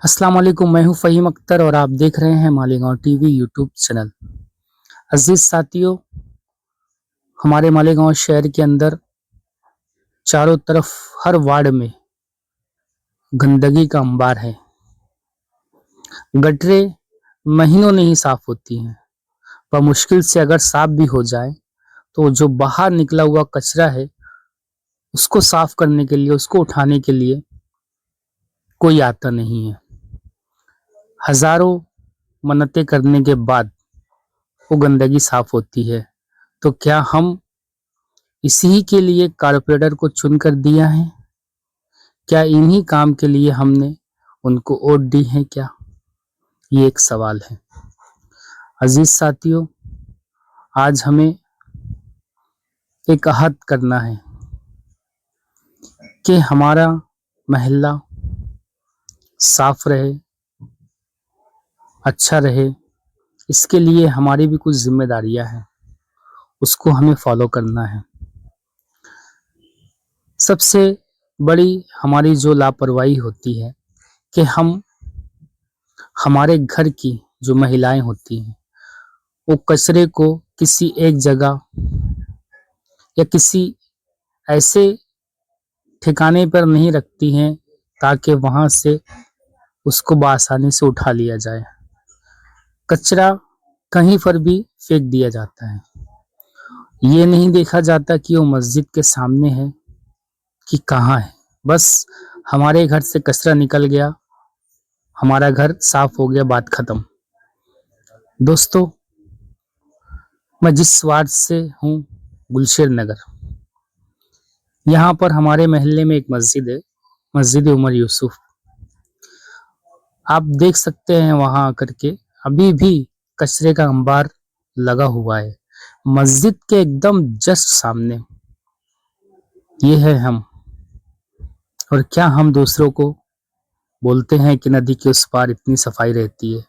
अस्सलाम वालेकुम। मैं हूं फ़हीम अख्तर और आप देख रहे हैं मालेगांव टीवी यूट्यूब चैनल। अजीज साथियों, हमारे मालेगांव शहर के अंदर चारों तरफ हर वार्ड में गंदगी का अंबार है। गटरें महीनों नहीं साफ होती हैं, पर मुश्किल से अगर साफ भी हो जाए तो जो बाहर निकला हुआ कचरा है उसको साफ करने के लिए, उसको उठाने के लिए कोई आता नहीं है। हजारों मन्नतें करने के बाद वो गंदगी साफ होती है। तो क्या हम इसी के लिए कारपोरेटर को चुनकर दिया है? क्या इन्हीं काम के लिए हमने उनको वोट दी है क्या? ये एक सवाल है। अजीज साथियों, आज हमें एक अहद करना है कि हमारा मोहल्ला साफ रहे, अच्छा रहे। इसके लिए हमारी भी कुछ जिम्मेदारियां हैं, उसको हमें फॉलो करना है। सबसे बड़ी हमारी जो लापरवाही होती है कि हम हमारे घर की जो महिलाएं होती हैं वो कचरे को किसी एक जगह या किसी ऐसे ठिकाने पर नहीं रखती हैं ताकि वहां से उसको बआसानी से उठा लिया जाए। कचरा कहीं पर भी फेंक दिया जाता है। ये नहीं देखा जाता कि वो मस्जिद के सामने है कि कहाँ है। बस हमारे घर से कचरा निकल गया, हमारा घर साफ हो गया, बात खत्म। दोस्तों, मैं जिस वार्ड से हूँ, गुलशेर नगर, यहाँ पर हमारे मोहल्ले में एक मस्जिद है, मस्जिद उमर यूसुफ। आप देख सकते हैं वहां आकर के अभी भी कचरे का अंबार लगा हुआ है। मस्जिद के एकदम जस्ट सामने ये है हम। और क्या हम दूसरों को बोलते हैं कि नदी के उस पार इतनी सफाई रहती है?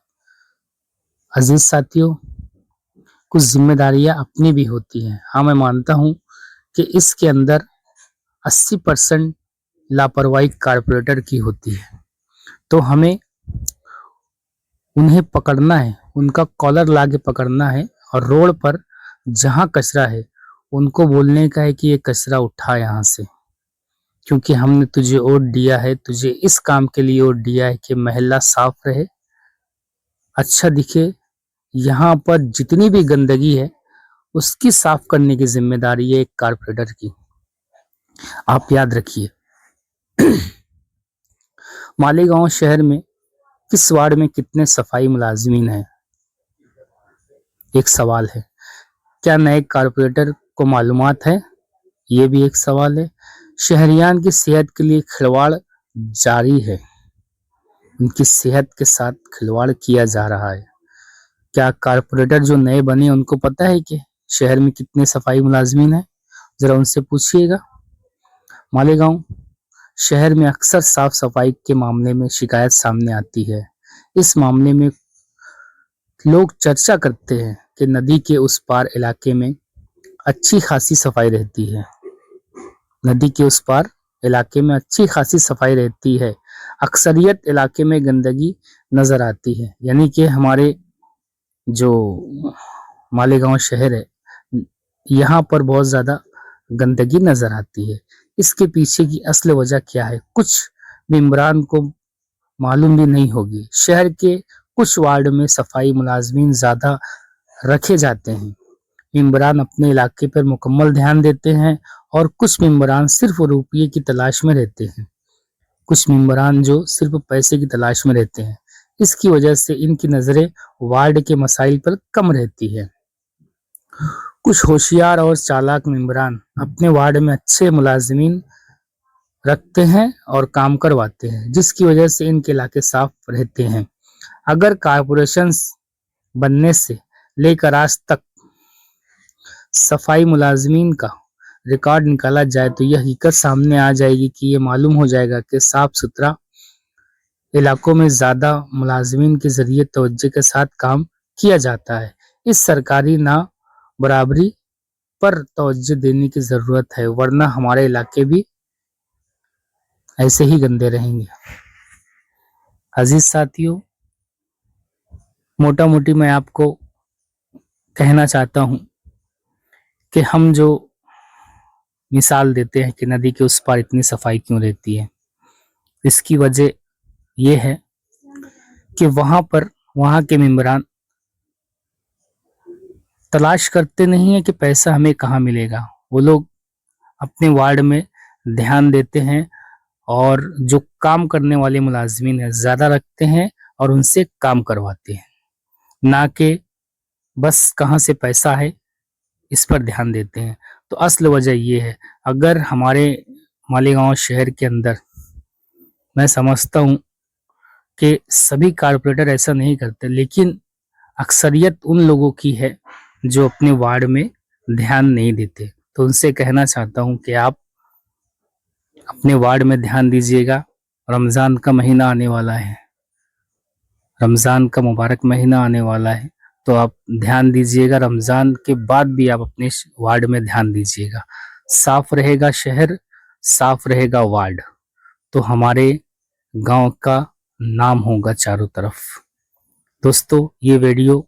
अजीज साथियों, कुछ जिम्मेदारियां अपनी भी होती हैं। हाँ, मैं मानता हूं कि इसके अंदर 80% लापरवाही कारपोरेटर की होती है। तो हमें उन्हें पकड़ना है, उनका कॉलर लाके पकड़ना है और रोड पर जहां कचरा है उनको बोलने का है कि ये कचरा उठा यहाँ से, क्योंकि हमने तुझे वोट दिया है, तुझे इस काम के लिए वोट दिया है कि मोहल्ला साफ रहे, अच्छा दिखे। यहाँ पर जितनी भी गंदगी है उसकी साफ करने की जिम्मेदारी है एक कारपोरेटर की। आप याद रखिए। मालेगांव शहर में किस वार्ड में कितने सफाई मुलाजिमीन हैं, एक सवाल है। क्या नए कारपोरेटर को मालूमात है? ये भी एक सवाल है। शहरियान की सेहत के लिए खिलवाड़ जारी है, उनकी सेहत के साथ खिलवाड़ किया जा रहा है। क्या कारपोरेटर जो नए बने उनको पता है कि शहर में कितने सफाई मुलाजमीन हैं? जरा उनसे पूछिएगा। मालेगांव शहर में अक्सर साफ सफाई के मामले में शिकायत सामने आती है। इस मामले में लोग चर्चा करते हैं कि नदी के उस पार इलाके में अच्छी खासी सफाई रहती है। नदी के उस पार इलाके में अच्छी खासी सफाई रहती है, अक्सरियत इलाके में गंदगी नजर आती है। यानी कि हमारे जो मालेगांव शहर है यहाँ पर बहुत ज्यादा गंदगी नजर आती है। इसके पीछे की असल वजह क्या है, कुछ मेंबरान को मालूम भी नहीं होगी। शहर के कुछ वार्ड में सफाई मुलाजमीन ज्यादा रखे जाते हैं। मेंबरान अपने इलाके पर मुकम्मल ध्यान देते हैं और कुछ मेंबरान सिर्फ रुपये की तलाश में रहते हैं। कुछ मेंबरान जो सिर्फ पैसे की तलाश में रहते हैं। इसकी वजह से इनकी नजरें वार्ड के मसाइल पर कम रहती है। कुछ होशियार और चालाक मेंबरान अपने वार्ड में अच्छे मुलाजिमीन रखते हैं और काम करवाते हैं, जिसकी वजह से इनके इलाके साफ रहते हैं। अगर कारपोरेशन बनने से लेकर आज तक सफाई मुलाजमीन का रिकॉर्ड निकाला जाए तो यह हकीकत सामने आ जाएगी कि ये मालूम हो जाएगा कि साफ सुथरा इलाकों में ज्यादा मुलाजमीन के जरिए तवज्जो के साथ काम किया जाता है। इस सरकारी ना बराबरी पर तवज्जो देने की जरूरत है, वरना हमारे इलाके भी ऐसे ही गंदे रहेंगे। अजीज साथियों, मोटा मोटी मैं आपको कहना चाहता हूं कि हम जो मिसाल देते हैं कि नदी के उस पार इतनी सफाई क्यों रहती है, इसकी वजह यह है कि वहां के मेंबरान तलाश करते नहीं है कि पैसा हमें कहाँ मिलेगा। वो लोग अपने वार्ड में ध्यान देते हैं और जो काम करने वाले मुलाजमीन है ज्यादा रखते हैं और उनसे काम करवाते हैं, ना कि बस कहाँ से पैसा है इस पर ध्यान देते हैं। तो असल वजह ये है, अगर हमारे मालेगांव शहर के अंदर मैं समझता हूँ कि सभी कारपोरेटर ऐसा नहीं करते, लेकिन अक्सरियत उन लोगों की है जो अपने वार्ड में ध्यान नहीं देते। तो उनसे कहना चाहता हूँ कि आप अपने वार्ड में ध्यान दीजिएगा। रमज़ान का महीना आने वाला है, रमज़ान का मुबारक महीना आने वाला है, तो आप ध्यान दीजिएगा। रमज़ान के बाद भी आप अपने वार्ड में ध्यान दीजिएगा। साफ रहेगा शहर, साफ रहेगा वार्ड, तो हमारे गांव का नाम होगा चारों तरफ। दोस्तों, ये वीडियो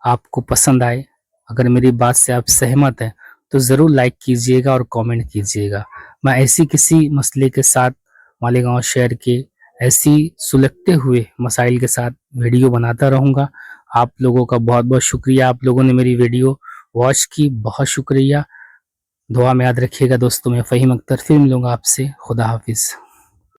आपको पसंद आए, अगर मेरी बात से आप सहमत हैं तो ज़रूर लाइक कीजिएगा और कमेंट कीजिएगा। मैं ऐसी किसी मसले के साथ मालेगांव शहर के ऐसी सुलगते हुए मसाइल के साथ वीडियो बनाता रहूँगा। आप लोगों का बहुत बहुत शुक्रिया, आप लोगों ने मेरी वीडियो वॉच की, बहुत शुक्रिया। दुआ में याद रखिएगा दोस्तों। मैं फ़हीम अख्तर फिर मिलूँगा आपसे। खुदा हाफिज़।